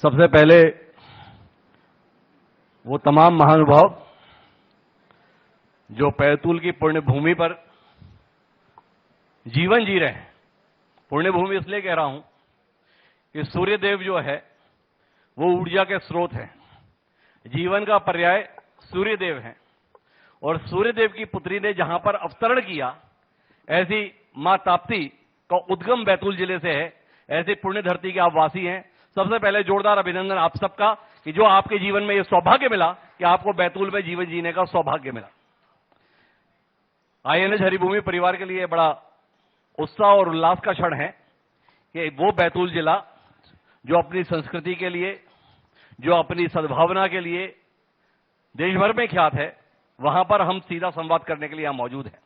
सबसे पहले वो तमाम महानुभाव जो बैतूल की पुण्य भूमि पर जीवन जी रहे हैं। पुण्य भूमि इसलिए कह रहा हूं कि सूर्यदेव जो है वो ऊर्जा के स्रोत हैं, जीवन का पर्याय सूर्यदेव है। और सूर्यदेव की पुत्री ने जहां पर अवतरण किया, ऐसी मां ताप्ती का उद्गम बैतूल जिले से है। ऐसी पुण्य धरती के आप वासी हैं। सबसे पहले जोरदार अभिनंदन आप सबका कि जो आपके जीवन में यह सौभाग्य मिला कि आपको बैतूल में जीवन जीने का सौभाग्य मिला। आईएनएच हरिभूमि परिवार के लिए बड़ा उत्साह और उल्लास का क्षण है कि वो बैतूल जिला जो अपनी संस्कृति के लिए, जो अपनी सद्भावना के लिए देश भर में ख्यात है, वहां पर हम सीधा संवाद करने के लिए यहां मौजूद हैं।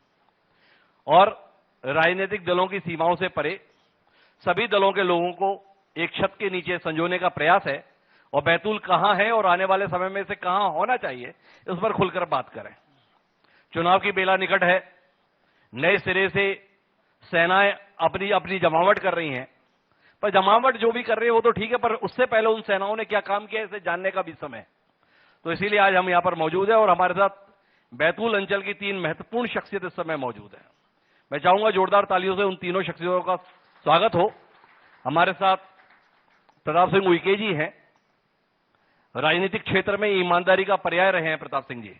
और राजनीतिक दलों की सीमाओं से परे सभी दलों के लोगों को एक छत के नीचे संजोने का प्रयास है और बैतूल कहां है और आने वाले समय में इसे कहां होना चाहिए, इस पर खुलकर बात करें। चुनाव की बेला निकट है। नए सिरे से सेनाएं अपनी अपनी जमावट कर रही हैं, पर जमावट जो भी कर रही है वो तो ठीक है, पर उससे पहले उन सेनाओं ने क्या काम किया इसे जानने का भी समय है। तो इसीलिए आज हम यहां पर मौजूद हैं और हमारे साथ बैतूल अंचल की 3 महत्वपूर्ण शख्सियत इस समय मौजूद है। मैं चाहूंगा जोरदार तालियों से उन तीनों शख्सियतों का स्वागत हो। हमारे साथ प्रताप सिंह उइके जी हैं, राजनीतिक क्षेत्र में ईमानदारी का पर्याय रहे हैं। प्रताप सिंह जी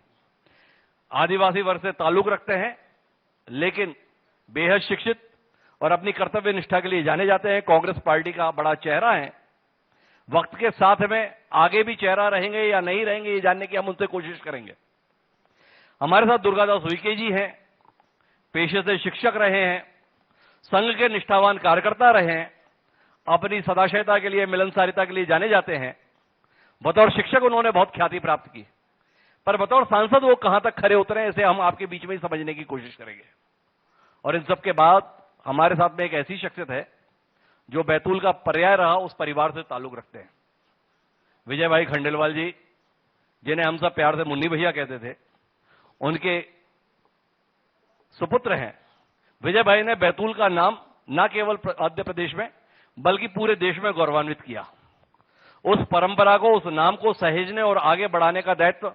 आदिवासी वर्ग से ताल्लुक रखते हैं, लेकिन बेहद शिक्षित और अपनी कर्तव्य निष्ठा के लिए जाने जाते हैं। कांग्रेस पार्टी का बड़ा चेहरा है। वक्त के साथ में आगे भी चेहरा रहेंगे या नहीं रहेंगे, ये जानने की हम उनसे कोशिश करेंगे। हमारे साथ दुर्गादास उइके जी हैं, पेशे से शिक्षक रहे हैं, संघ के निष्ठावान कार्यकर्ता रहे हैं, अपनी सदाशयता के लिए, मिलनसारिता के लिए जाने जाते हैं। बतौर शिक्षक उन्होंने बहुत ख्याति प्राप्त की, पर बतौर सांसद वो कहां तक खरे उतरे, इसे हम आपके बीच में ही समझने की कोशिश करेंगे। और इन सबके बाद हमारे साथ में एक ऐसी शख्सियत है जो बैतूल का पर्याय रहा, उस परिवार से ताल्लुक रखते हैं। विजय भाई खंडेलवाल जी, जिन्हें हम सब प्यार से मुन्नी भैया कहते थे, उनके सुपुत्र हैं। विजय भाई ने बैतूल का नाम न केवल मध्य प्रदेश में बल्कि पूरे देश में गौरवान्वित किया। उस परंपरा को, उस नाम को सहेजने और आगे बढ़ाने का दायित्व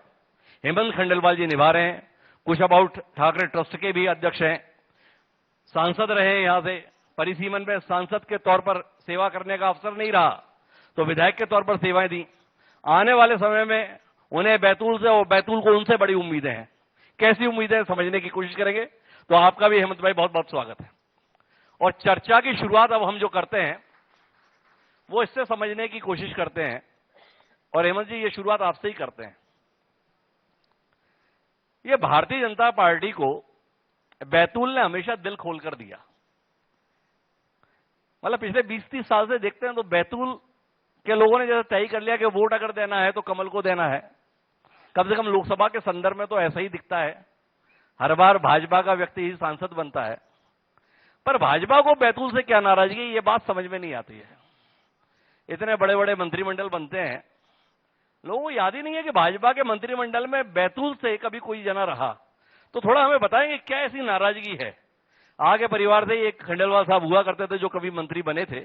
हेमंत खंडेलवाल जी निभा रहे हैं। कुछ अबाउट ठाकरे ट्रस्ट के भी अध्यक्ष हैं, सांसद रहे हैं। यहां से परिसीमन में सांसद के तौर पर सेवा करने का अवसर नहीं रहा तो विधायक के तौर पर सेवाएं दी। आने वाले समय में उन्हें बैतूल से और बैतूल को उनसे बड़ी उम्मीदें हैं। कैसी उम्मीदें समझने की कोशिश करेंगे। तो आपका भी हेमंत भाई बहुत बहुत स्वागत है। और चर्चा की शुरुआत अब हम जो करते हैं वो इससे समझने की कोशिश करते हैं, और हेमंत जी ये शुरुआत आपसे ही करते हैं। ये भारतीय जनता पार्टी को बैतूल ने हमेशा दिल खोलकर दिया। मतलब पिछले 20-30 साल से देखते हैं तो बैतूल के लोगों ने जैसे तय कर लिया कि वोट अगर देना है तो कमल को देना है। कम से कम लोकसभा के संदर्भ में तो ऐसा ही दिखता है, हर बार भाजपा का व्यक्ति ही सांसद बनता है। पर भाजपा को बैतूल से क्या नाराजगी, ये बात समझ में नहीं आती है। इतने बड़े बड़े मंत्रिमंडल बनते हैं, लोगों को याद ही नहीं है कि भाजपा के मंत्रिमंडल में बैतूल से कभी कोई जना रहा। तो थोड़ा हमें बताएंगे क्या ऐसी नाराजगी है। आगे परिवार से एक खंडेलवाल साहब हुआ करते थे जो कभी मंत्री बने थे,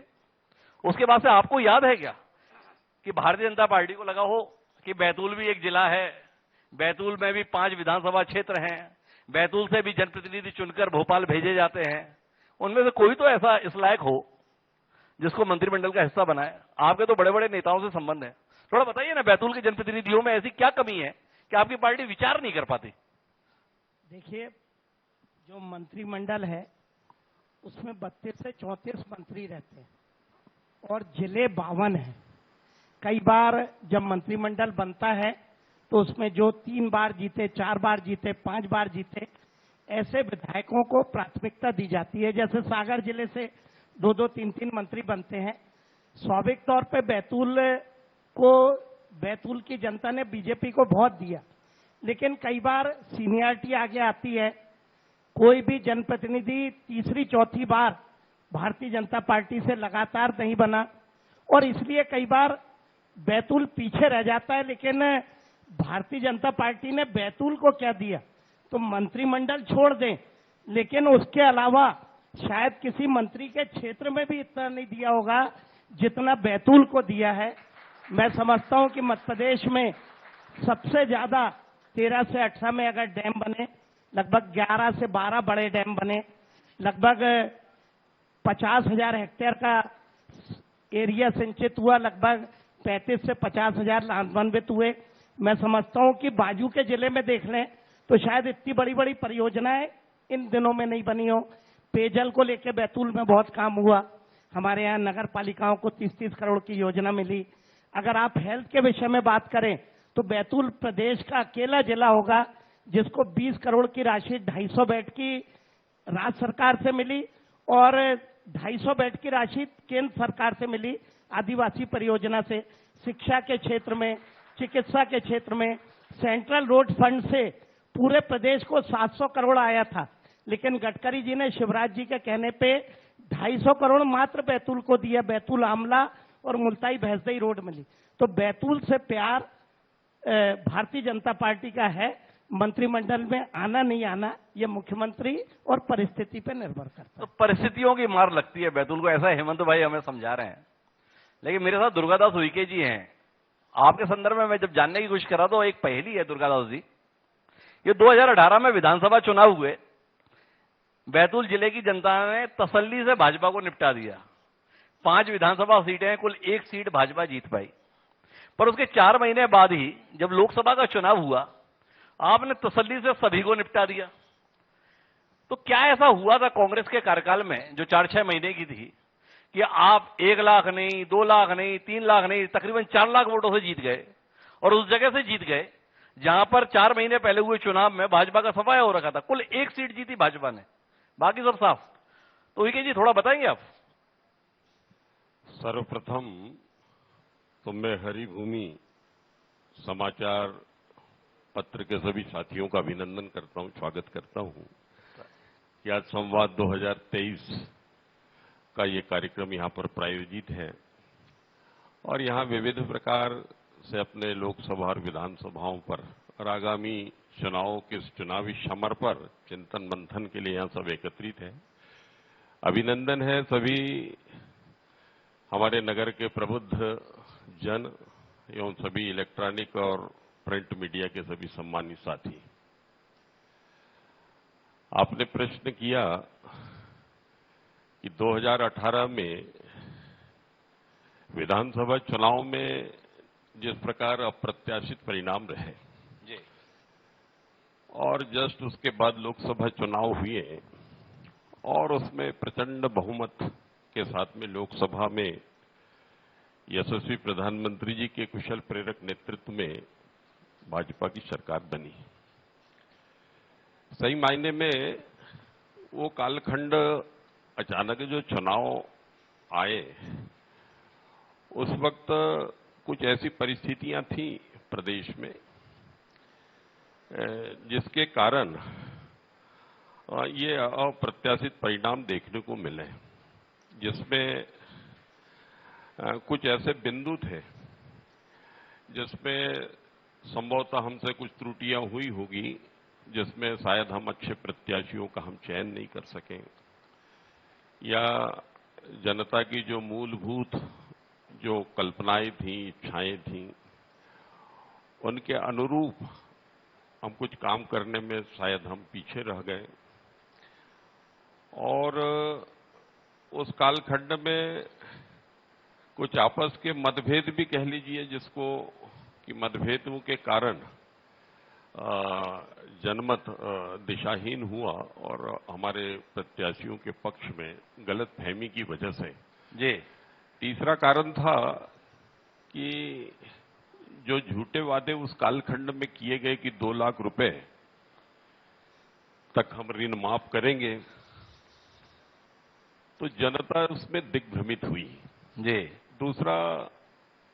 उसके बाद से आपको याद है क्या कि भारतीय जनता पार्टी को लगा हो कि बैतूल भी एक जिला है, बैतूल में भी 5 विधानसभा क्षेत्र हैं, बैतूल से भी जनप्रतिनिधि चुनकर भोपाल भेजे जाते हैं, उनमें से कोई तो ऐसा इस लायक हो जिसको मंत्रिमंडल का हिस्सा बनाए। आपके तो बड़े बड़े नेताओं से संबंध है, थोड़ा बताइए ना, बैतूल के जनप्रतिनिधियों में ऐसी क्या कमी है कि आपकी पार्टी विचार नहीं कर पाती। देखिए, जो मंत्रिमंडल है उसमें 32 से 34 मंत्री रहते हैं और जिले 52 हैं। कई बार जब मंत्रिमंडल बनता है तो उसमें जो 3 बार जीते, 4 बार जीते, 5 बार जीते, ऐसे विधायकों को प्राथमिकता दी जाती है। जैसे सागर जिले से 2-2, 3-3 मंत्री बनते हैं। स्वाभाविक तौर पे बैतूल की जनता ने बीजेपी को बहुत दिया, लेकिन कई बार सीनियरिटी आगे आती है। कोई भी जनप्रतिनिधि तीसरी चौथी बार भारतीय जनता पार्टी से लगातार नहीं बना और इसलिए कई बार बैतूल पीछे रह जाता है। लेकिन भारतीय जनता पार्टी ने बैतूल को क्या दिया, तो मंत्रिमंडल छोड़ दें, लेकिन उसके अलावा शायद किसी मंत्री के क्षेत्र में भी इतना नहीं दिया होगा जितना बैतूल को दिया है। मैं समझता हूं कि मध्य प्रदेश में सबसे ज्यादा 13 से 18 में अगर डैम बने, लगभग 11 से 12 बड़े डैम बने, लगभग 50,000 हेक्टेयर का एरिया सिंचित हुआ, लगभग 35 से 50,000 लाभान्वित हुए। मैं समझता हूं कि बाजू के जिले में देख लें तो शायद इतनी बड़ी बड़ी परियोजनाएं इन दिनों में नहीं बनी हो। पेयजल को लेकर बैतूल में बहुत काम हुआ, हमारे यहाँ नगर पालिकाओं को 30-30 करोड़ की योजना मिली। अगर आप हेल्थ के विषय में बात करें तो बैतूल प्रदेश का अकेला जिला होगा जिसको 20 करोड़ की राशि 250 बेड की राज्य सरकार से मिली और 250 बेड की राशि केंद्र सरकार से मिली आदिवासी परियोजना से। शिक्षा के क्षेत्र में, चिकित्सा के क्षेत्र में सेंट्रल रोड फंड से पूरे प्रदेश को 700 करोड़ आया था, लेकिन गडकरी जी ने शिवराज जी के कहने पे 250 करोड़ मात्र बैतूल को दिया। बैतूल आमला और मुल्ताई भैंसदई रोड मिली। तो बैतूल से प्यार भारतीय जनता पार्टी का है। मंत्रिमंडल में आना नहीं आना ये मुख्यमंत्री और परिस्थिति पे निर्भर करता है। तो परिस्थितियों की मार लगती है बैतूल को, ऐसा हेमंत भाई हमें समझा रहे हैं। लेकिन मेरे साथ दुर्गादास उइके जी हैं। आपके संदर्भ में मैं जब जानने की कोशिश कर रहा तो एक पहेली है दुर्गादास जी। ये 2018 में विधानसभा चुनाव हुए, बैतूल जिले की जनता ने तसल्ली से भाजपा को निपटा दिया। 5 विधानसभा सीटें, कुल 1 सीट भाजपा जीत पाई। पर उसके 4 महीने बाद ही जब लोकसभा का चुनाव हुआ, आपने तसल्ली से सभी को निपटा दिया। तो क्या ऐसा हुआ था कांग्रेस के कार्यकाल में जो 4-6 महीने की थी कि आप 1 लाख नहीं, 2 लाख नहीं, 3 लाख नहीं, तकरीबन 4 लाख वोटों से जीत गए, और उस जगह से जीत गए जहां पर 4 महीने पहले हुए चुनाव में भाजपा का सफाया हो रखा था। कुल 1 सीट जीती भाजपा ने, बाकी सब साफ। तो उइके जी थोड़ा बताएंगे आप? सर्वप्रथम तो मैं हरिभूमि समाचार पत्र के सभी साथियों का अभिनंदन करता हूं, स्वागत करता हूं कि आज संवाद 2023 का ये कार्यक्रम यहां पर प्रायोजित है और यहां विविध प्रकार से अपने लोकसभा और विधानसभाओं पर और आगामी चुनावों के चुनावी समर पर चिंतन मंथन के लिए यहां सब एकत्रित है। अभिनंदन है सभी हमारे नगर के प्रबुद्ध जन एवं सभी इलेक्ट्रॉनिक और प्रिंट मीडिया के सभी सम्मानित साथी। आपने प्रश्न किया कि 2018 में विधानसभा चुनाव में जिस प्रकार अप्रत्याशित परिणाम रहे जी, और जस्ट उसके बाद लोकसभा चुनाव हुए और उसमें प्रचंड बहुमत के साथ में लोकसभा में यशस्वी प्रधानमंत्री जी के कुशल प्रेरक नेतृत्व में भाजपा की सरकार बनी। सही मायने में वो कालखंड अचानक जो चुनाव आए उस वक्त कुछ ऐसी परिस्थितियां थी प्रदेश में जिसके कारण ये अप्रत्याशित परिणाम देखने को मिले, जिसमें कुछ ऐसे बिंदु थे जिसमें संभवतः हमसे कुछ त्रुटियां हुई होगी, जिसमें शायद हम अच्छे प्रत्याशियों का हम चयन नहीं कर सकें या जनता की जो मूलभूत जो कल्पनाएं थी, इच्छाएं थी, उनके अनुरूप हम कुछ काम करने में शायद हम पीछे रह गए। और उस कालखंड में कुछ आपस के मतभेद भी कह लीजिए, जिसको कि मतभेदों के कारण जनमत दिशाहीन हुआ और हमारे प्रत्याशियों के पक्ष में गलतफहमी की वजह से जी। तीसरा कारण था कि जो झूठे वादे उस कालखंड में किए गए कि 2 लाख रुपए तक हम ऋण माफ करेंगे, तो जनता उसमें दिग्भ्रमित हुई जी। दूसरा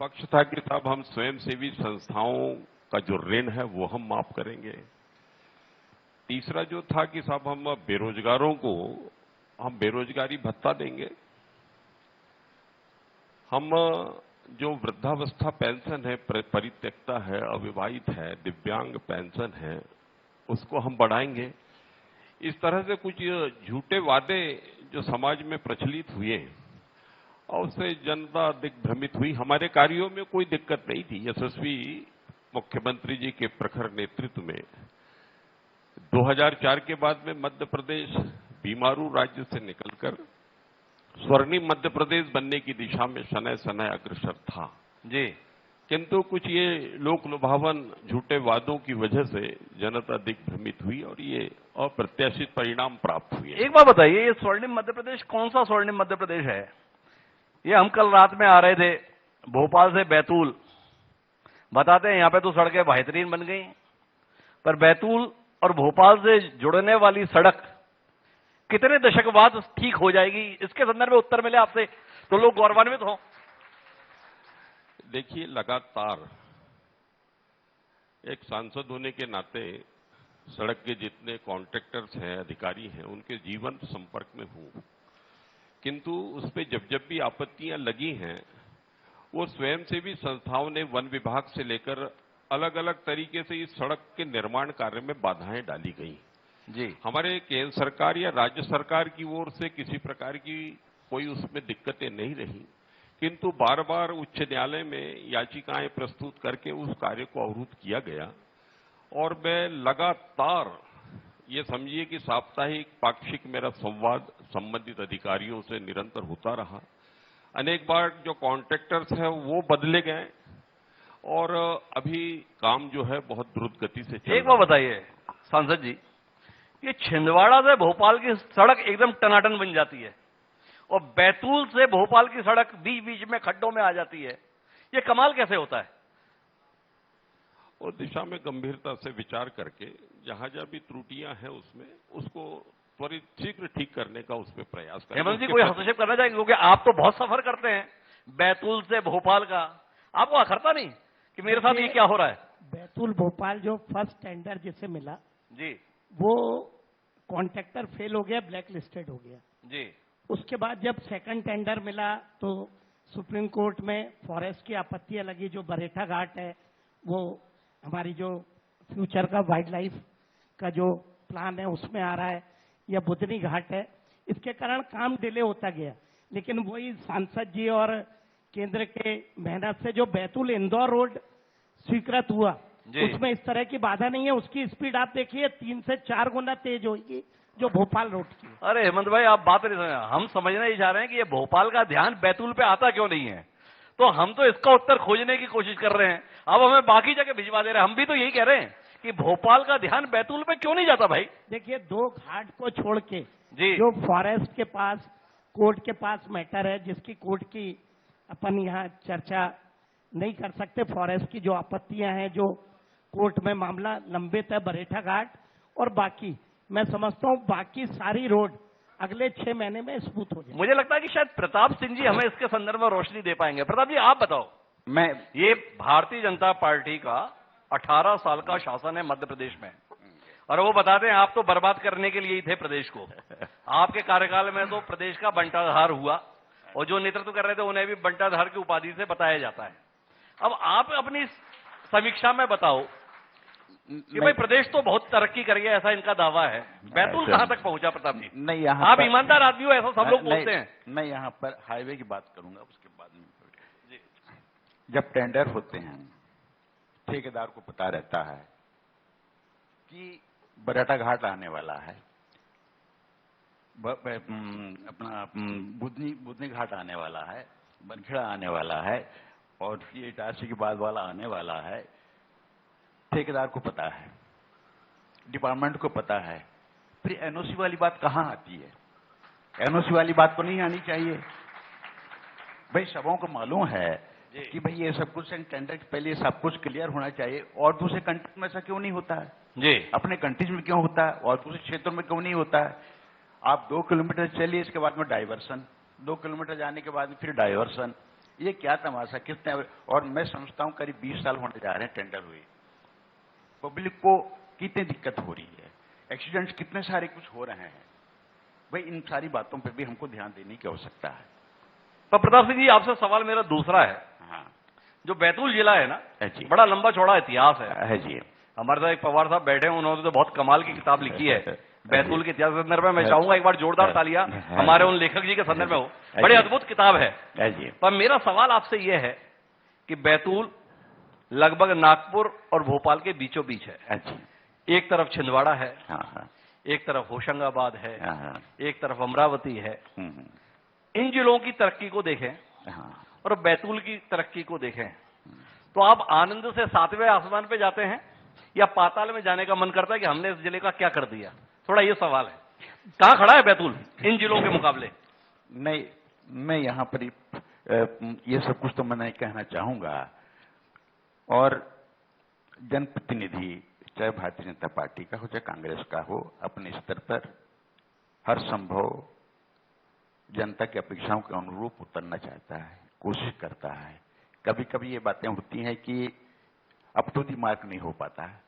पक्ष था कि साहब हम स्वयंसेवी संस्थाओं का जो ऋण है वो हम माफ करेंगे। तीसरा जो था कि साहब हम बेरोजगारों को हम बेरोजगारी भत्ता देंगे, हम जो वृद्धावस्था पेंशन है, परित्यक्ता है, अविवाहित है, दिव्यांग पेंशन है, उसको हम बढ़ाएंगे। इस तरह से कुछ झूठे वादे जो समाज में प्रचलित हुए और उससे जनता दिग्भ्रमित हुई। हमारे कार्यों में कोई दिक्कत नहीं थी। यशस्वी मुख्यमंत्री जी के प्रखर नेतृत्व में 2004 के बाद में मध्य प्रदेश बीमारू राज्य से निकलकर स्वर्णिम मध्य प्रदेश बनने की दिशा में शनय शनय अग्रसर था जी। किंतु कुछ ये लोक लुभावन झूठे वादों की वजह से जनता दिग्भ्रमित हुई और ये अप्रत्याशित परिणाम प्राप्त हुए। एक बात बताइए, ये स्वर्णिम मध्य प्रदेश कौन सा स्वर्णिम मध्य प्रदेश है? ये हम कल रात में आ रहे थे भोपाल से बैतूल, बताते हैं यहां पे तो सड़कें बेहतरीन बन गई, पर बैतूल और भोपाल से जुड़ने वाली सड़क कितने दशक बाद ठीक हो जाएगी, इसके संदर्भ में उत्तर मिले आपसे तो लोग गौरवान्वित हों। देखिए, लगातार एक सांसद होने के नाते सड़क के जितने कॉन्ट्रैक्टर्स हैं, अधिकारी हैं, उनके जीवन संपर्क में हूं, किंतु उस पर जब भी आपत्तियां लगी हैं, वो स्वयंसेवी संस्थाओं ने वन विभाग से लेकर अलग अलग तरीके से इस सड़क के निर्माण कार्य में बाधाएं डाली गई जी। हमारे केंद्र सरकार या राज्य सरकार की ओर से किसी प्रकार की कोई उसमें दिक्कतें नहीं रही, किंतु बार बार उच्च न्यायालय में याचिकाएं प्रस्तुत करके उस कार्य को अवरुद्ध किया गया। और मैं लगातार ये समझिए कि साप्ताहिक पाक्षिक मेरा संवाद संबंधित अधिकारियों से निरंतर होता रहा। अनेक बार जो कॉन्ट्रैक्टर्स हैं वो बदले गए और अभी काम जो है बहुत द्रुत गति से चल रहा है। एक बार बताइए सांसद जी, ये छिंदवाड़ा से भोपाल की सड़क एकदम टनाटन बन जाती है और बैतूल से भोपाल की सड़क बीच बीच में खड्डों में आ जाती है, ये कमाल कैसे होता है? और दिशा में गंभीरता से विचार करके जहां जहां भी त्रुटियां हैं उसमें उसको त्वरित शीघ्र ठीक करने का उसमें प्रयास करें। हेमंत जी, कोई हस्तक्षेप करना चाहेंगे? क्योंकि आप तो बहुत सफर करते हैं बैतूल से भोपाल का, आपको अखरता नहीं कि मेरे साथ ये क्या हो रहा है? बैतूल भोपाल जो फर्स्ट टेंडर जिसे मिला जी, वो कॉन्ट्रैक्टर फेल हो गया, ब्लैक लिस्टेड हो गया जी। उसके बाद जब सेकंड टेंडर मिला तो सुप्रीम कोर्ट में फॉरेस्ट की आपत्तियां लगी। जो बरेठा घाट है वो हमारी जो फ्यूचर का वाइल्ड लाइफ का जो प्लान है उसमें आ रहा है, या बुधनी घाट है, इसके कारण काम डिले होता गया। लेकिन वही सांसद जी और केंद्र के मेहनत से जो बैतूल इंदौर रोड स्वीकृत हुआ, उसमें इस तरह की बाधा नहीं है। उसकी स्पीड आप देखिए 3 से 4 गुना तेज होगी जो भोपाल रोड की। अरे हेमंत भाई, आप बात नहीं समझ, हम समझना ही चाह रहे हैं कि ये भोपाल का ध्यान बैतूल पे आता क्यों नहीं है, तो हम तो इसका उत्तर खोजने की कोशिश कर रहे हैं। अब हमें बाकी जगह भिजवा दे रहे हैं। हम भी तो यही कह रहे हैं कि भोपाल का ध्यान बैतूल पे क्यों नहीं जाता भाई? देखिए, 2 घाट को छोड़ के जी, जो फॉरेस्ट के पास, कोर्ट के पास मैटर है, जिसकी कोर्ट की अपन यहाँ चर्चा नहीं कर सकते, फॉरेस्ट की जो आपत्तियां हैं, जो कोर्ट में मामला लंबित है, बरेठा घाट और बाकी, मैं समझता हूं बाकी सारी रोड अगले 6 महीने में स्मूथ हो जाए। मुझे लगता है कि शायद प्रताप सिंह जी हमें इसके संदर्भ में रोशनी दे पाएंगे। प्रताप जी, आप बताओ। ये भारतीय जनता पार्टी का 18 साल का शासन है मध्य प्रदेश में, और वो बताते हैं आप तो बर्बाद करने के लिए ही थे प्रदेश को। आपके कार्यकाल में तो प्रदेश का बंटाधार हुआ और जो नेतृत्व कर रहे थे उन्हें भी बंटाधार की उपाधि से बताया जाता है। अब आप अपनी समीक्षा में बताओ कि भाई प्रदेश तो बहुत तरक्की कर गया, ऐसा इनका दावा है, बैतूल कहां तक पहुंचा? प्रताप जी, नहीं, यहाँ आप ईमानदार आदमी हो, ऐसा सब लोग बोलते हैं। मैं यहाँ पर हाईवे की बात करूंगा, उसके बाद में जब टेंडर होते हैं ठेकेदार को पता रहता है कि बरेठा घाट आने वाला है, अपना बुधनी घाट आने वाला है, बनखेड़ा आने वाला है और ये इटारसी के बाद वाला आने वाला है। ठेकेदार को पता है, डिपार्टमेंट को पता है, फिर एनओसी वाली बात कहां आती है? एनओसी वाली बात तो नहीं आनी चाहिए भाई। सबों को मालूम है कि भाई ये सब कुछ टेंडर के पहले सब कुछ क्लियर होना चाहिए, और दूसरे कंट्री में ऐसा क्यों नहीं होता है जी? अपने कंट्रीज में क्यों होता है और दूसरे क्षेत्रों में क्यों नहीं होता है? आप 2 किलोमीटर चलिए, इसके बाद में डाइवर्सन, 2 किलोमीटर जाने के बाद फिर डाइवर्सन, ये क्या तमाशा? कितने? और मैं समझता हूं करीब 20 साल होने जा रहे हैं टेंडर हुए, पब्लिक को कितनी दिक्कत हो रही है, एक्सीडेंट्स कितने सारे कुछ हो रहे हैं भाई। इन सारी बातों पर भी हमको ध्यान देने की आवश्यकता है। तो प्रताप सिंह जी, आपसे सवाल मेरा दूसरा है। हाँ जो बैतूल जिला है ना, जी, बड़ा लंबा चौड़ा इतिहास है जी। हमारे साथ एक पवार साहब बैठे हैं, उन्होंने तो बहुत कमाल की किताब लिखी है बैतूल के इतिहास के संदर्भ में मैं चाहूंगा एक बार जोरदार तालियां हमारे उन लेखक जी के संदर्भ में हो। बड़ी अद्भुत किताब है। पर मेरा सवाल आपसे यह है कि बैतूल लगभग नागपुर और भोपाल के बीचों बीच है। एक तरफ छिंदवाड़ा है, एक तरफ होशंगाबाद है, एक तरफ अमरावती है। इन जिलों की तरक्की को देखें और बैतूल की तरक्की को देखें तो आप आनंद से 7वें आसमान पे जाते हैं या पाताल में जाने का मन करता है कि हमने इस जिले का क्या कर दिया? थोड़ा ये सवाल है, कहां खड़ा है बैतूल इन जिलों के मुकाबले? नहीं, मैं यहां पर ये सब कुछ तो मैं नहीं कहना चाहूंगा। और जनप्रतिनिधि चाहे भारतीय जनता पार्टी का हो चाहे कांग्रेस का हो, अपने स्तर पर हर संभव जनता की अपेक्षाओं के अनुरूप उतरना चाहता है, कोशिश करता है। कभी कभी ये बातें होती हैं कि अप टू दी मार्क नहीं हो पाता है,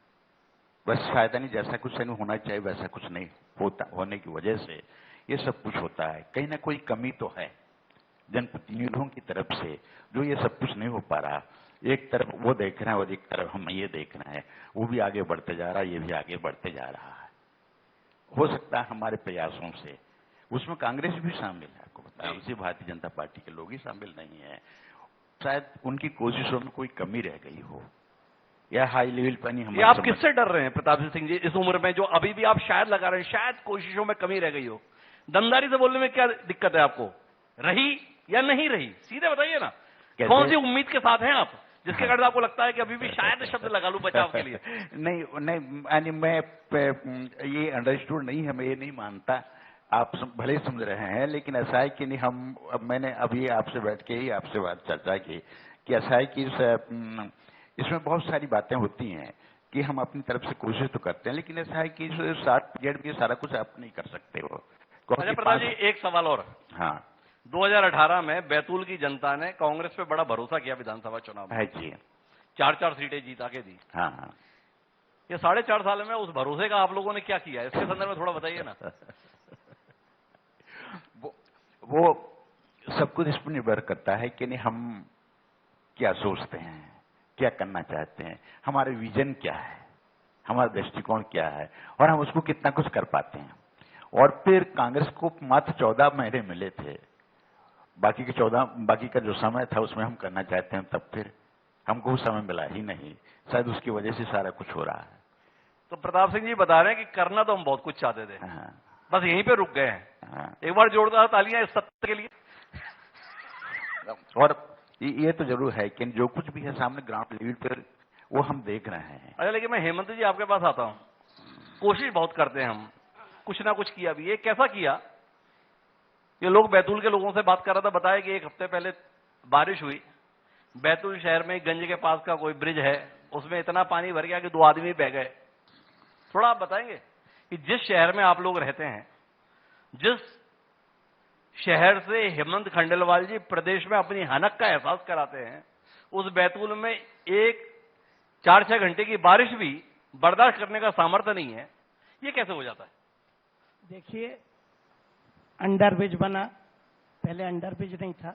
बस फायदा नहीं, जैसा कुछ नहीं होना चाहिए वैसा कुछ नहीं होता, होने की वजह से ये सब कुछ होता है। कहीं ना कोई कमी तो है जनप्रतिनिधियों की तरफ से, जो ये सब कुछ नहीं हो पा रहा। एक तरफ वो देख रहे हैं और एक तरफ हम ये देख रहे हैं, वो भी आगे बढ़ते जा रहा है, ये भी आगे बढ़ते जा रहा है। हो सकता है हमारे प्रयासों से, उसमें कांग्रेस भी शामिल है, आपको बताया, उसी भारतीय जनता पार्टी के लोग ही शामिल नहीं है, शायद उनकी कोशिशों में कोई कमी रह गई हो या हाई लेवल पर नहीं। ये आप किससे डर रहे हैं प्रताप सिंह जी इस उम्र में, जो अभी भी आप शायद लगा रहे हैं, शायद कोशिशों में कमी रह गई हो? दमदारी से बोलने में क्या दिक्कत है आपको? रही या नहीं रही, सीधे बताइए ना। कौन सी उम्मीद के साथ हैं आप जिसके कारण आपको लगता है कि अभी भी शायद शब्द लगा लूं बचाव के लिए? नहीं, मैं ये अंडरस्टूड नहीं है, मैं ये नहीं मानता, आप भले ही समझ रहे हैं, लेकिन ऐसा है कि नहीं, मैंने अभी आपसे बैठ के ही आपसे बात चर्चा की कि ऐसा है कि इसमें बहुत सारी बातें होती हैं कि हम अपनी तरफ से कोशिश तो करते हैं, लेकिन ऐसा है कि शार्ट पीरियड में सारा कुछ आप नहीं कर सकते हो। अच्छा प्रताप जी, एक सवाल और। हाँ, 2018 में बैतूल की जनता ने कांग्रेस पे बड़ा भरोसा किया विधानसभा चुनाव में। है जी, 4-4 सीटें जीता के दी। हाँ। ये 4.5 साल में उस भरोसे का आप लोगों ने क्या किया, इसके संदर्भ में थोड़ा बताइए ना। वो सब कुछ इस पर निर्भर करता है कि नहीं हम क्या सोचते हैं, क्या करना चाहते हैं, हमारे विजन क्या है, हमारा दृष्टिकोण क्या है, और हम उसको कितना कुछ कर पाते हैं। और फिर कांग्रेस को मात्र 14 महीने मिले थे, बाकी का जो समय था उसमें हम करना चाहते हैं, तब फिर हमको उस समय मिला ही नहीं, शायद उसकी वजह से सारा कुछ हो रहा है। तो प्रताप सिंह जी बता रहे हैं कि करना तो हम बहुत कुछ चाहते थे, बस यहीं पे रुक गए हैं। एक बार जोरदार तालियां इस सत्य के लिए। और ये तो जरूर है कि जो कुछ भी है सामने ग्राउंड लेवल पर वो हम देख रहे हैं। अच्छा, लेकिन मैं हेमंत जी आपके पास आता हूं, कोशिश बहुत करते हैं हम, कुछ ना कुछ किया भी। ये कैसा किया? ये लोग बैतूल के लोगों से बात कर रहा था, बताया कि 1 हफ्ते पहले बारिश हुई, बैतूल शहर में गंज के पास का कोई ब्रिज है, उसमें इतना पानी भर गया कि 2 आदमी बह गए। थोड़ा आप बताएंगे कि जिस शहर में आप लोग रहते हैं, जिस शहर से हेमंत खंडेलवाल जी प्रदेश में अपनी हनक का एहसास कराते हैं, उस बैतूल में एक 4-6 घंटे की बारिश भी बर्दाश्त करने का सामर्थ्य नहीं है, ये कैसे हो जाता है? देखिए, अंडरब्रिज बना, पहले अंडरब्रिज नहीं था,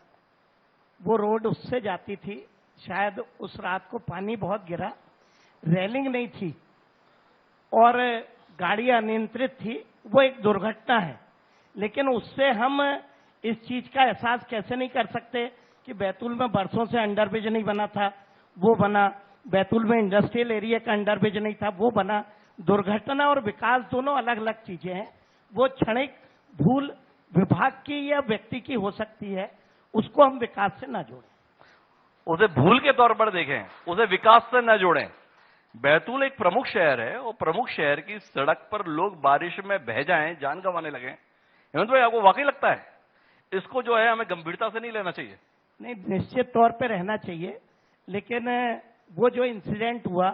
वो रोड उससे जाती थी, शायद उस रात को पानी बहुत गिरा, रेलिंग नहीं थी और गाड़ी अनियंत्रित थी, वो एक दुर्घटना है। लेकिन उससे हम इस चीज का एहसास कैसे नहीं कर सकते कि बैतूल में बरसों से अंडरब्रिज नहीं बना था, वो बना। बैतूल में इंडस्ट्रियल एरिया का अंडरब्रिज नहीं था, वो बना। दुर्घटना और विकास दोनों अलग अलग चीजें हैं। वो क्षणिक भूल विभाग की या व्यक्ति की हो सकती है, उसको हम विकास से ना जोड़ें, उसे भूल के तौर पर देखें, उसे विकास से न जोड़ें। बैतूल एक प्रमुख शहर है, और प्रमुख शहर की सड़क पर लोग बारिश में बह जाएं, जान गंवाने लगे। हेमंत भाई, आपको वाकई लगता है इसको जो है हमें गंभीरता से नहीं लेना चाहिए? नहीं, निश्चित तौर पे रहना चाहिए, लेकिन वो जो इंसिडेंट हुआ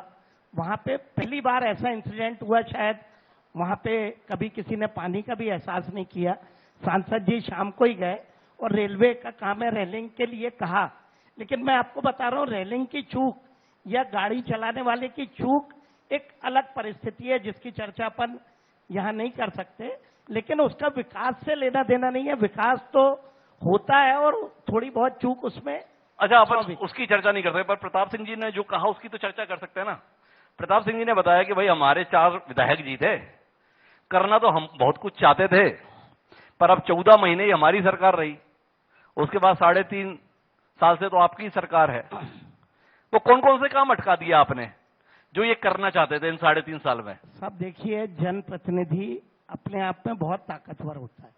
वहां पे पहली बार ऐसा इंसिडेंट हुआ, शायद वहां पे कभी किसी ने पानी का भी एहसास नहीं किया। सांसद जी शाम को ही गए और रेलवे का काम है रेलिंग के लिए कहा, लेकिन मैं आपको बता रहा हूं, रेलिंग की चूक या गाड़ी चलाने वाले की चूक एक अलग परिस्थिति है जिसकी चर्चा अपन यहां नहीं कर सकते, लेकिन उसका विकास से लेना देना नहीं है। विकास तो होता है और थोड़ी बहुत चूक उसमें। अच्छा, अपन उसकी चर्चा नहीं करते, पर प्रताप सिंह जी ने जो कहा उसकी तो चर्चा कर सकते हैं ना। प्रताप सिंह जी ने बताया कि भाई हमारे 4 विधायक जी थे, करना तो हम बहुत कुछ चाहते थे, पर अब 14 महीने ही हमारी सरकार रही, उसके बाद 3.5 साल से तो आपकी सरकार है। तो कौन कौन से काम अटका दिया आपने जो ये करना चाहते थे इन 3.5 साल में? सब देखिए, जनप्रतिनिधि अपने आप में बहुत ताकतवर होता है,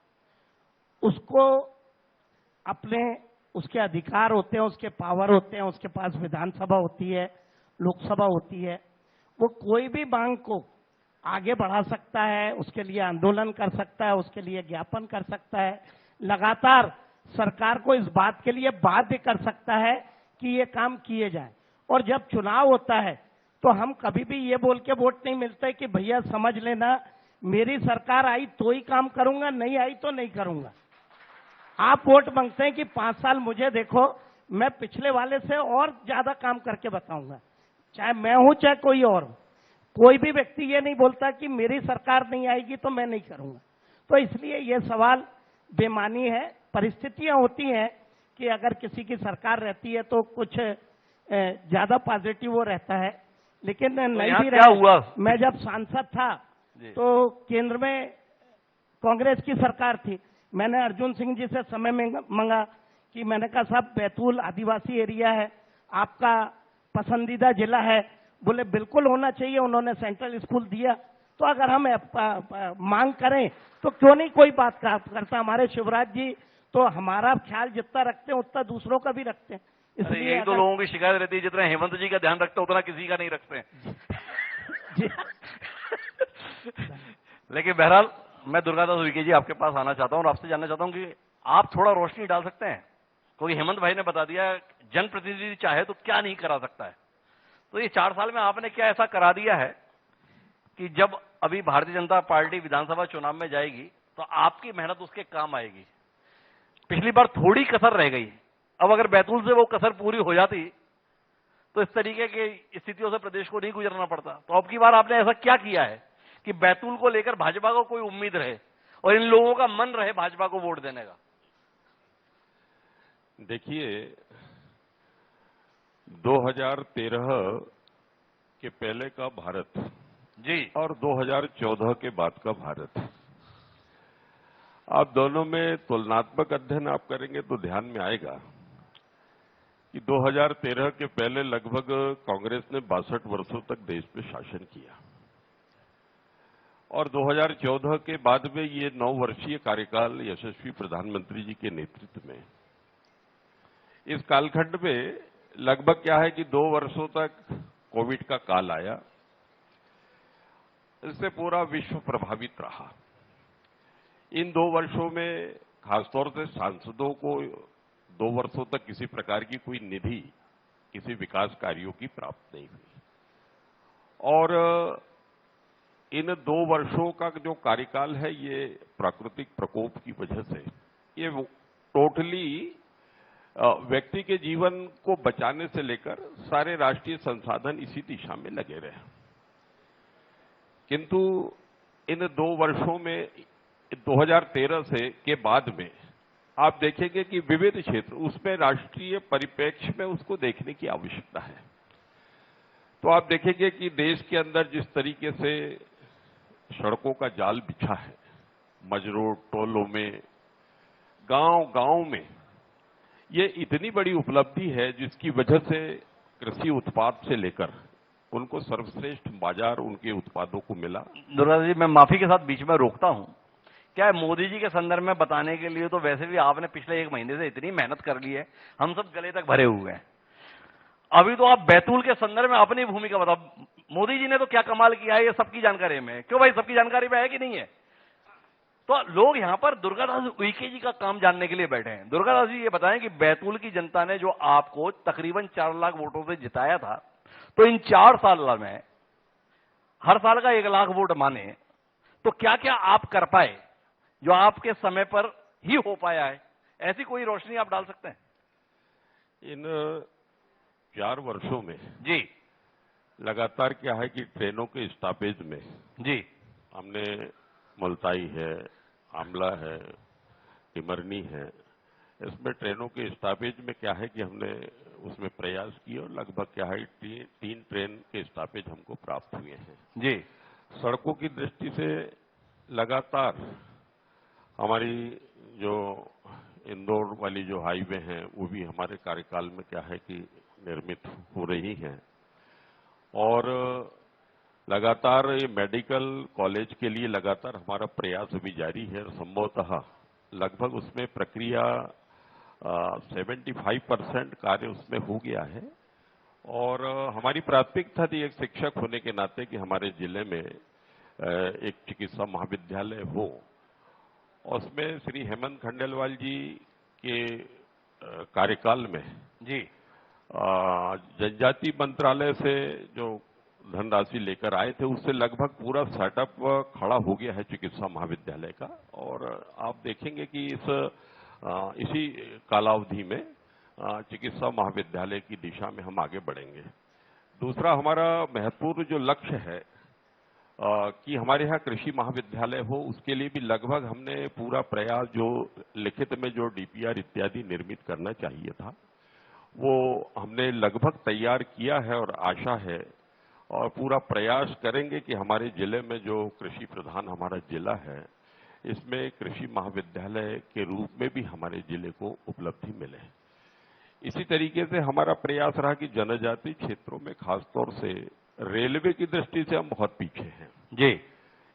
उसको अपने उसके अधिकार होते हैं, उसके पावर होते हैं, उसके पास विधानसभा होती है, लोकसभा होती है, वो कोई भी मांग को आगे बढ़ा सकता है, उसके लिए आंदोलन कर सकता है, उसके लिए ज्ञापन कर सकता है, लगातार सरकार को इस बात के लिए बाध्य कर सकता है कि ये काम किए जाए। और जब चुनाव होता है तो हम कभी भी ये बोल के वोट नहीं मिलते कि भैया समझ लेना मेरी सरकार आई तो ही काम करूंगा, नहीं आई तो नहीं करूंगा। आप वोट मांगते हैं कि 5 साल मुझे देखो, मैं पिछले वाले से और ज्यादा काम करके बताऊंगा, चाहे मैं हूं चाहे कोई और। कोई भी व्यक्ति ये नहीं बोलता कि मेरी सरकार नहीं आएगी तो मैं नहीं करूंगा। तो इसलिए ये सवाल बेमानी है। परिस्थितियां होती हैं कि अगर किसी की सरकार रहती है तो कुछ ज्यादा पॉजिटिव वो रहता है, लेकिन नहीं भी क्या हुआ? मैं जब सांसद था तो केंद्र में कांग्रेस की सरकार थी, मैंने अर्जुन सिंह जी से समय मांगा कि मैंने कहा साहब बैतूल आदिवासी एरिया है, आपका पसंदीदा जिला है, बोले बिल्कुल होना चाहिए। उन्होंने सेंट्रल स्कूल दिया। तो अगर हम मांग करें तो क्यों नहीं कोई बात करता। हमारे शिवराज जी तो हमारा ख्याल जितना रखते हैं उतना दूसरों का भी रखते हैं। इसलिए यही तो लोगों की शिकायत रहती है, जितना हेमंत जी का ध्यान रखते उतना किसी का नहीं रखते हैं। लेकिन बहरहाल मैं दुर्गादास उइके जी आपके पास आना चाहता हूं और आपसे जानना चाहता हूं कि आप थोड़ा रोशनी डाल सकते हैं, क्योंकि हेमंत भाई ने बता दिया जनप्रतिनिधि चाहे तो क्या नहीं करा सकता है। तो ये 4 साल में आपने क्या ऐसा करा दिया है कि जब अभी भारतीय जनता पार्टी विधानसभा चुनाव में जाएगी तो आपकी मेहनत उसके काम आएगी? पिछली बार थोड़ी कसर रह गई, अब अगर बैतूल से वो कसर पूरी हो जाती तो इस तरीके की स्थितियों से प्रदेश को नहीं गुजरना पड़ता। तो अब की बार आपने ऐसा क्या किया है कि बैतूल को लेकर भाजपा को कोई उम्मीद रहे और इन लोगों का मन रहे भाजपा को वोट देने का? देखिए, 2013 के पहले का भारत जी और 2014 के बाद का भारत, आप दोनों में तुलनात्मक अध्ययन आप करेंगे तो ध्यान में आएगा कि 2013 के पहले लगभग कांग्रेस ने 62 वर्षों तक देश में शासन किया और 2014 के बाद में ये 9 वर्षीय कार्यकाल यशस्वी प्रधानमंत्री जी के नेतृत्व में, इस कालखंड में लगभग क्या है कि 2 वर्षों तक कोविड का काल आया, इससे पूरा विश्व प्रभावित रहा। इन 2 वर्षों में खासतौर से सांसदों को 2 वर्षों तक किसी प्रकार की कोई निधि, किसी विकास कार्यों की प्राप्त नहीं हुई और इन 2 वर्षों का जो कार्यकाल है ये प्राकृतिक प्रकोप की वजह से ये टोटली व्यक्ति के जीवन को बचाने से लेकर सारे राष्ट्रीय संसाधन इसी दिशा में लगे रहे। किंतु इन 2 वर्षों में 2013 से के बाद में आप देखेंगे कि विविध क्षेत्र, उसमें राष्ट्रीय परिप्रेक्ष्य में उसको देखने की आवश्यकता है। तो आप देखेंगे कि देश के अंदर जिस तरीके से सड़कों का जाल बिछा है, मजरोड टोलों में, गांव-गांव में, ये इतनी बड़ी उपलब्धि है जिसकी वजह से कृषि उत्पाद से लेकर उनको सर्वश्रेष्ठ बाजार उनके उत्पादों को मिला। दुर्गा जी, मैं माफी के साथ बीच में रोकता हूं। क्या है, मोदी जी के संदर्भ में बताने के लिए तो वैसे भी आपने पिछले 1 महीने से इतनी मेहनत कर ली है, हम सब गले तक भरे हुए हैं। अभी तो आप बैतूल के संदर्भ में अपनी भूमिका बताओ। मोदी जी ने तो क्या कमाल किया है, ये सबकी जानकारी में। क्यों भाई, सबकी जानकारी में है कि नहीं है? तो लोग यहां पर दुर्गादास उइके जी का काम जानने के लिए बैठे हैं। दुर्गादास जी, ये बताएं कि बैतूल की जनता ने जो आपको तकरीबन 4 लाख वोटों से जिताया था, तो इन 4 साल में हर साल का 1 लाख वोट माने तो क्या क्या आप कर पाए जो आपके समय पर ही हो पाया है? ऐसी कोई रोशनी आप डाल सकते हैं? इन 4 वर्षों में जी लगातार क्या है कि ट्रेनों के स्टॉपेज में जी हमने मुल्ताई है, आमला है, टिमरनी है, इसमें ट्रेनों के स्टॉपेज में क्या है कि हमने उसमें प्रयास किए और लगभग क्या है 3 ट्रेन के स्टॉपेज हमको प्राप्त हुए हैं। जी सड़कों की दृष्टि से लगातार हमारी जो इंदौर वाली जो हाईवे हैं वो भी हमारे कार्यकाल में क्या है कि निर्मित हो रही हैं और लगातार ये मेडिकल कॉलेज के लिए लगातार हमारा प्रयास अभी जारी है। संभवतः लगभग उसमें प्रक्रिया 75% कार्य उसमें हो गया है और हमारी प्राथमिकता थी एक शिक्षक होने के नाते कि हमारे जिले में एक चिकित्सा महाविद्यालय हो। उसमें श्री हेमंत खंडेलवाल जी के कार्यकाल में जी जनजाति मंत्रालय से जो धनराशि लेकर आए थे उससे लगभग पूरा सेटअप खड़ा हो गया है चिकित्सा महाविद्यालय का और आप देखेंगे कि इसी कालावधि में चिकित्सा महाविद्यालय की दिशा में हम आगे बढ़ेंगे। दूसरा हमारा महत्वपूर्ण जो लक्ष्य है कि हमारे यहाँ कृषि महाविद्यालय हो, उसके लिए भी लगभग हमने पूरा प्रयास जो लिखित में जो डीपीआर इत्यादि निर्मित करना चाहिए था वो हमने लगभग तैयार किया है और आशा है और पूरा प्रयास करेंगे कि हमारे जिले में जो कृषि प्रधान हमारा जिला है इसमें कृषि महाविद्यालय के रूप में भी हमारे जिले को उपलब्धि मिले। इसी तरीके से हमारा प्रयास रहा कि जनजातीय क्षेत्रों में खासतौर से रेलवे की दृष्टि से हम बहुत पीछे हैं जी।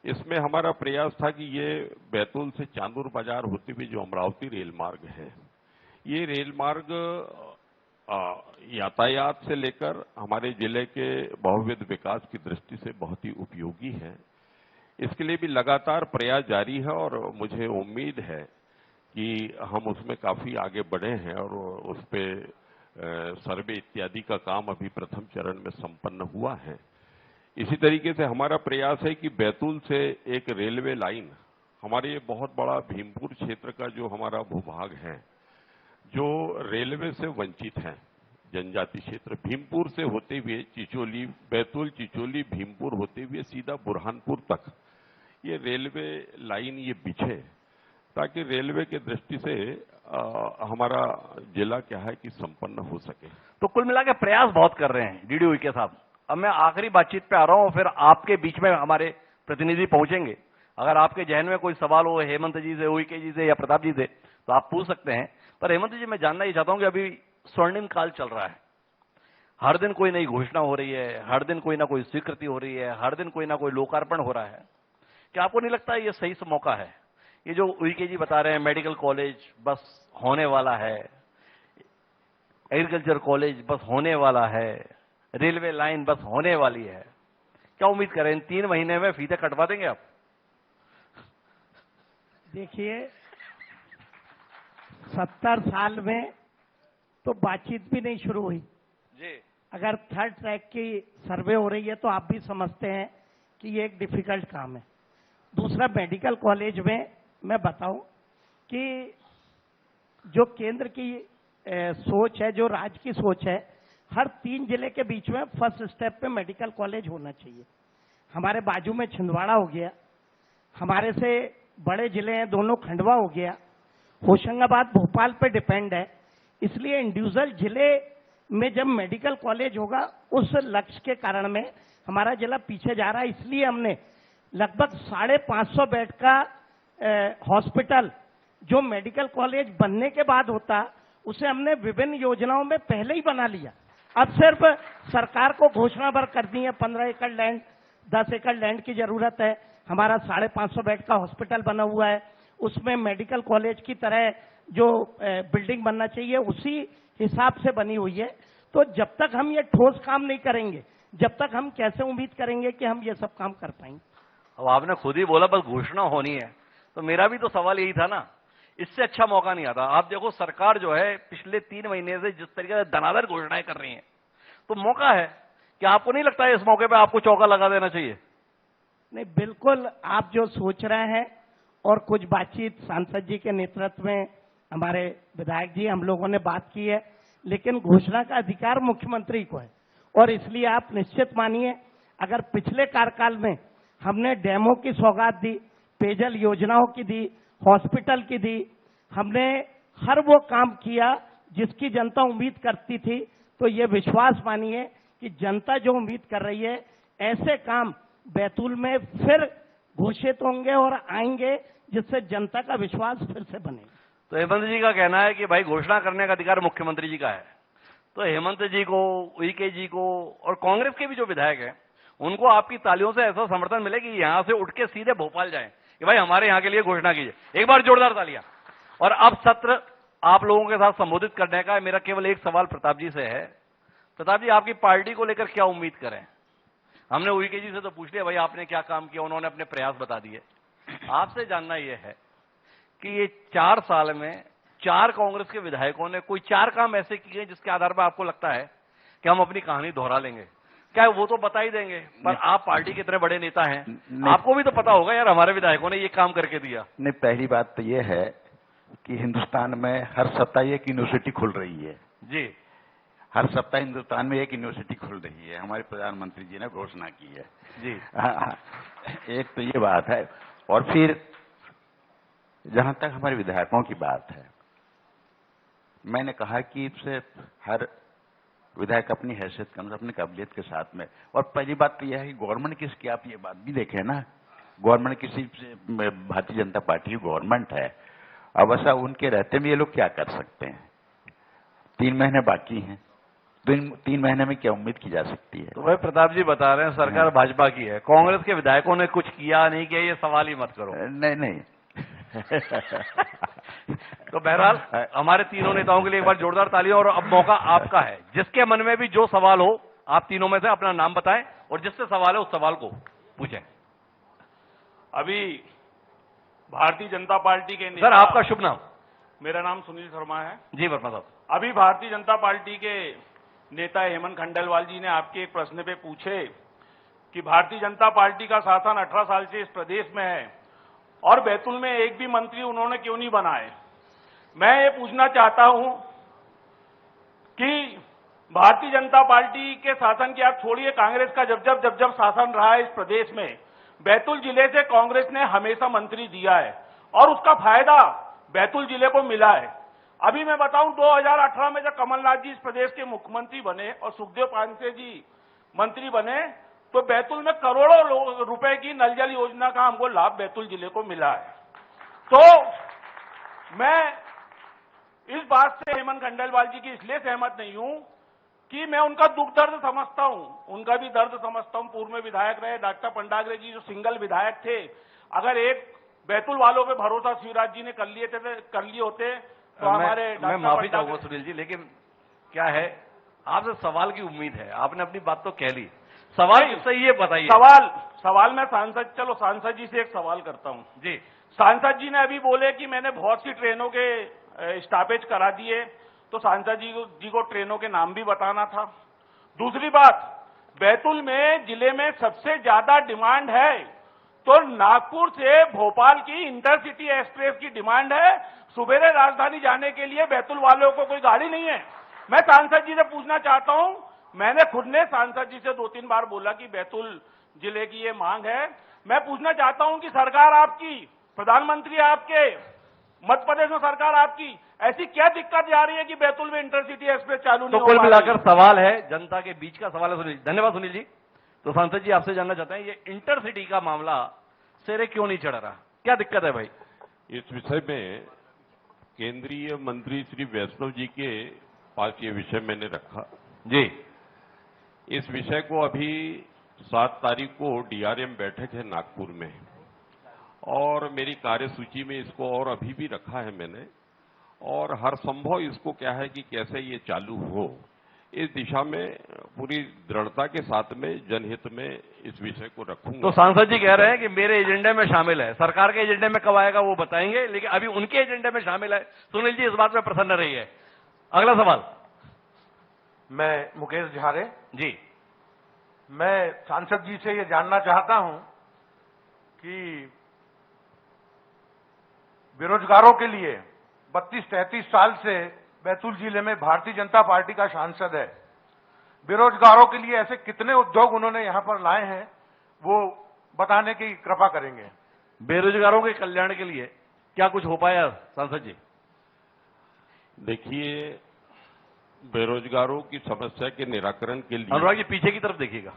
इसमें हमारा प्रयास था कि ये बैतूल से चांदूर बाजार होते हुए जो अमरावती रेल मार्ग है ये रेल मार्ग यातायात से लेकर हमारे जिले के बहुविध विकास की दृष्टि से बहुत ही उपयोगी है। इसके लिए भी लगातार प्रयास जारी है और मुझे उम्मीद है कि हम उसमें काफी आगे बढ़े हैं और उस पे सर्वे इत्यादि का काम अभी प्रथम चरण में संपन्न हुआ है। इसी तरीके से हमारा प्रयास है कि बैतूल से एक रेलवे लाइन हमारे ये बहुत बड़ा भीमपुर क्षेत्र का जो हमारा भूभाग है जो रेलवे से वंचित है जनजाति क्षेत्र भीमपुर से होते हुए चिचोली बैतूल चिचोली भीमपुर होते हुए सीधा बुरहानपुर तक ये रेलवे लाइन ये बिछे ताकि रेलवे की दृष्टि से हमारा जिला क्या है कि संपन्न हो सके। तो कुल मिला के प्रयास बहुत कर रहे हैं डीडी उइके साहब। अब मैं आखिरी बातचीत पे आ रहा हूं, फिर आपके बीच में हमारे प्रतिनिधि पहुंचेंगे। अगर आपके जहन में कोई सवाल हो हेमंत जी से, उइके जी से या प्रताप जी से तो आप पूछ सकते हैं। पर हेमंत जी मैं जानना ही चाहता हूं कि अभी स्वर्णिम काल चल रहा है, हर दिन कोई नई घोषणा हो रही है, हर दिन कोई ना कोई स्वीकृति हो रही है, हर दिन कोई ना कोई लोकार्पण हो रहा है। क्या आपको नहीं लगता है ये सही मौका है? ये जो उइके जी बता रहे हैं मेडिकल कॉलेज बस होने वाला है, एग्रीकल्चर कॉलेज बस होने वाला है, रेलवे लाइन बस होने वाली है, क्या उम्मीद करें इन 3 महीने में फीते कटवा देंगे आप? देखिए 70 साल में तो बातचीत भी नहीं शुरू हुई जी। अगर थर्ड ट्रैक की सर्वे हो रही है तो आप भी समझते हैं कि ये एक डिफिकल्ट काम है। दूसरा मेडिकल कॉलेज में मैं बताऊं कि जो केंद्र की सोच है, जो राज्य की सोच है, हर 3 जिले के बीच में फर्स्ट स्टेप पे मेडिकल कॉलेज होना चाहिए। हमारे बाजू में छिंदवाड़ा हो गया, हमारे से बड़े जिले हैं दोनों, खंडवा हो गया, होशंगाबाद भोपाल पे डिपेंड है। इसलिए इंडिविजुअल जिले में जब मेडिकल कॉलेज होगा उस लक्ष्य के कारण में हमारा जिला पीछे जा रहा है। इसलिए हमने लगभग 550 बेड का हॉस्पिटल जो मेडिकल कॉलेज बनने के बाद होता उसे हमने विभिन्न योजनाओं में पहले ही बना लिया। अब सिर्फ सरकार को घोषणा भर कर दी है, 15 एकड़ लैंड 10 एकड़ लैंड की जरूरत है। हमारा 550 बेड का हॉस्पिटल बना हुआ है, उसमें मेडिकल कॉलेज की तरह जो बिल्डिंग बनना चाहिए उसी हिसाब से बनी हुई है। तो जब तक हम ये ठोस काम नहीं करेंगे, जब तक हम कैसे उम्मीद करेंगे कि हम ये सब काम कर पाएंगे? अब आपने खुद ही बोला बस घोषणा होनी है, तो मेरा भी तो सवाल यही था ना, इससे अच्छा मौका नहीं आता। आप देखो सरकार जो है पिछले 3 महीने से जिस तरीके से धनाधर घोषणाएं कर रही है, तो मौका है कि आपको नहीं लगता है इस मौके पे आपको चौका लगा देना चाहिए? नहीं, बिल्कुल आप जो सोच रहे हैं और कुछ बातचीत सांसद जी के नेतृत्व में हमारे विधायक जी हम लोगों ने बात की है, लेकिन घोषणा का अधिकार मुख्यमंत्री को है। और इसलिए आप निश्चित मानिए अगर पिछले कार्यकाल में हमने डैमों की सौगात दी, पेयजल योजनाओं की दी, हॉस्पिटल की दी, हमने हर वो काम किया जिसकी जनता उम्मीद करती थी, तो ये विश्वास मानिए कि जनता जो उम्मीद कर रही है ऐसे काम बैतूल में फिर घोषित होंगे और आएंगे, जिससे जनता का विश्वास फिर से बने। तो हेमंत जी का कहना है कि भाई घोषणा करने का अधिकार मुख्यमंत्री जी का है। तो हेमंत जी को, उइके जी को और कांग्रेस के भी जो विधायक हैं, उनको आपकी तालियों से ऐसा समर्थन मिले कि यहां से उठ के सीधे भोपाल जाएं कि भाई हमारे यहां के लिए घोषणा कीजिए। एक बार जोरदार तालियां। और अब सत्र आप लोगों के साथ संबोधित करने का मेरा केवल एक सवाल प्रताप जी से है। प्रताप जी, आपकी पार्टी को लेकर क्या उम्मीद करें? हमने उइके जी से तो पूछ लिया भाई आपने क्या काम किया, उन्होंने अपने प्रयास बता दिए। आपसे जानना यह है कि ये 4 साल में 4 कांग्रेस के विधायकों ने कोई 4 काम ऐसे किए जिसके आधार पर आपको लगता है कि हम अपनी कहानी दोहरा लेंगे? क्या वो तो बता ही देंगे, पर आप पार्टी के इतने बड़े नेता हैं, आपको भी तो पता होगा यार हमारे विधायकों ने ये काम करके दिया। नहीं, पहली बात तो ये है कि हिंदुस्तान में हर सप्ताह एक यूनिवर्सिटी खुल रही है जी। हर सप्ताह हिंदुस्तान में एक यूनिवर्सिटी खुल रही है, हमारे प्रधानमंत्री जी ने घोषणा की है जी। एक तो ये बात है। और फिर जहां तक हमारे विधायकों की बात है, मैंने कहा कि इससे हर विधायक अपनी हैसियत के अनुसार, अपनी काबिलियत के साथ में। और पहली बात तो यह है कि गवर्नमेंट किसकी, आप ये बात भी देखें ना, गवर्नमेंट किसी भारतीय जनता पार्टी की गवर्नमेंट है। अब ऐसा उनके रहते में ये लोग क्या कर सकते हैं? 3 महीने बाकी हैं, 3 महीने में क्या उम्मीद की जा सकती है? तो भाई प्रताप जी बता रहे हैं सरकार भाजपा की है, कांग्रेस के विधायकों ने कुछ किया नहीं किया, ये सवाल ही मत करो। नहीं तो बहरहाल हमारे तीनों नेताओं के लिए एक बार जोरदार तालियां। और अब मौका आपका है, जिसके मन में भी जो सवाल हो आप तीनों में से अपना नाम बताएं और जिससे सवाल है उस सवाल को पूछें। अभी भारतीय जनता पार्टी के सर आपका शुभ नाम? मेरा नाम सुनील शर्मा है जी वर्मा साहब। अभी भारतीय जनता पार्टी के नेता हेमंत खंडेलवाल जी ने आपके एक प्रश्न पे पूछे कि भारतीय जनता पार्टी का शासन 18 साल से इस प्रदेश में है और बैतूल में एक भी मंत्री उन्होंने क्यों नहीं बनाए। मैं ये पूछना चाहता हूं कि भारतीय जनता पार्टी के शासन की आप छोड़िए, कांग्रेस का जब शासन रहा है इस प्रदेश में, बैतूल जिले से कांग्रेस ने हमेशा मंत्री दिया है और उसका फायदा बैतूल जिले को मिला है। अभी मैं बताऊं, 2018 में जब कमलनाथ जी इस प्रदेश के मुख्यमंत्री बने और सुखदेव पांसे जी मंत्री बने, तो बैतूल में करोड़ों रुपए की नल जल योजना का हमको लाभ बैतूल जिले को मिला है। तो मैं इस बात से हेमंत खंडेलवाल जी की इसलिए सहमत नहीं हूं कि मैं उनका दुख दर्द समझता हूं, उनका भी दर्द समझता हूं। पूर्व में विधायक रहे डॉक्टर पंडाग्रे जी, जो सिंगल विधायक थे, अगर एक बैतूल वालों पे भरोसा शिवराज जी ने कर लिए होते तो हमारे मैं माफी चाहूंगा सुनील जी, लेकिन क्या है आपसे सवाल की उम्मीद है, आपने अपनी बात तो कह ली, सवाल किससे ये बताइए। सवाल मैं सांसद जी से एक सवाल करता हूं जी। सांसद जी ने अभी बोले कि मैंने बहुत सी ट्रेनों के स्टॉपेज करा दिए, तो सांसद जी को ट्रेनों के नाम भी बताना था। दूसरी बात, बैतूल में जिले में सबसे ज्यादा डिमांड है तो नागपुर से भोपाल की इंटरसिटी एक्सप्रेस की डिमांड है। सुबेरे राजधानी जाने के लिए बैतूल वालों को कोई गाड़ी नहीं है। मैं सांसद जी से पूछना चाहता हूं, मैंने खुद ने सांसद जी से 2-3 बार बोला कि बैतूल जिले की ये मांग है। मैं पूछना चाहता हूं कि सरकार आपकी, प्रधानमंत्री आपके, मध्य प्रदेश में सरकार आपकी, ऐसी क्या दिक्कत जा रही है कि बैतूल में इंटरसिटी एक्सप्रेस चालू नहीं हो पा रही? तो कुल मिलाकर सवाल है, जनता के बीच का सवाल है सुनील। धन्यवाद सुनील जी। तो सांसद जी आपसे जानना चाहते हैं, ये इंटरसिटी का मामला सिरे क्यों नहीं चढ़ रहा, क्या दिक्कत है भाई? इस विषय में केंद्रीय मंत्री श्री वैष्णव जी के पास ये विषय मैंने रखा जी। इस विषय को अभी 7 तारीख को डीआरएम बैठक है नागपुर में, और मेरी कार्यसूची में इसको और अभी भी रखा है मैंने, और हर संभव इसको क्या है कि कैसे ये चालू हो, इस दिशा में पूरी दृढ़ता के साथ में जनहित में इस विषय को रखूंगा। तो सांसद जी कह रहे हैं कि मेरे एजेंडे में शामिल है, सरकार के एजेंडे में कब आएगा वो बताएंगे, लेकिन अभी उनके एजेंडे में शामिल है। सुनील जी इस बात में प्रसन्न रही है। अगला सवाल। मैं मुकेश झारे जी। मैं सांसद जी से ये जानना चाहता हूं कि बेरोजगारों के लिए 32-33 साल से बैतूल जिले में भारतीय जनता पार्टी का सांसद है, बेरोजगारों के लिए ऐसे कितने उद्योग उन्होंने यहां पर लाए हैं, वो बताने की कृपा करेंगे। बेरोजगारों के कल्याण के लिए क्या कुछ हो पाया सांसद जी? देखिए, बेरोजगारों की समस्या के निराकरण के लिए अनुराग जी पीछे की तरफ देखिएगा।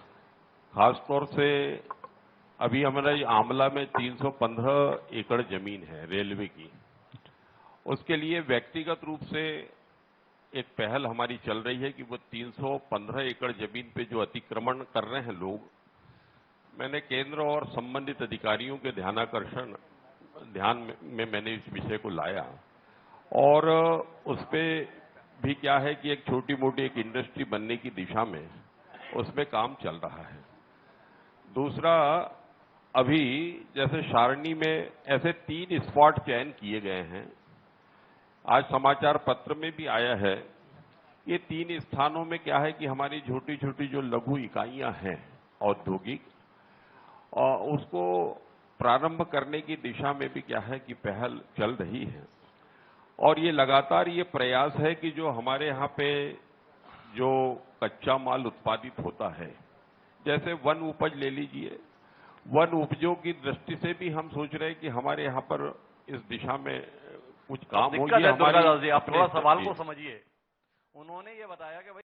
खासतौर से अभी हमारा ये आमला में 315 एकड़ जमीन है रेलवे की। उसके लिए व्यक्तिगत रूप से एक पहल हमारी चल रही है कि वो 315 एकड़ जमीन पे जो अतिक्रमण कर रहे हैं लोग, मैंने केंद्र और संबंधित अधिकारियों के ध्यान में मैंने इस विषय को लाया और उस पे भी क्या है कि एक छोटी मोटी एक इंडस्ट्री बनने की दिशा में उसमें काम चल रहा है। दूसरा, अभी जैसे सारणी में ऐसे 3 स्पॉट चयन किए गए हैं। आज समाचार पत्र में भी आया है। ये 3 स्थानों में क्या है कि हमारी छोटी छोटी जो लघु इकाइयां हैं औद्योगिक, और उसको प्रारंभ करने की दिशा में भी क्या है कि पहल चल रही है। और ये लगातार ये प्रयास है कि जो हमारे यहाँ पे जो कच्चा माल उत्पादित होता है, जैसे वन उपज ले लीजिए, वन उपजों की दृष्टि से भी हम सोच रहे हैं कि हमारे यहाँ पर इस दिशा में कुछ काम हो। दिक्कत है दुर्गादास जी, आप थोड़ा सवाल को समझिए। उन्होंने ये बताया कि भाई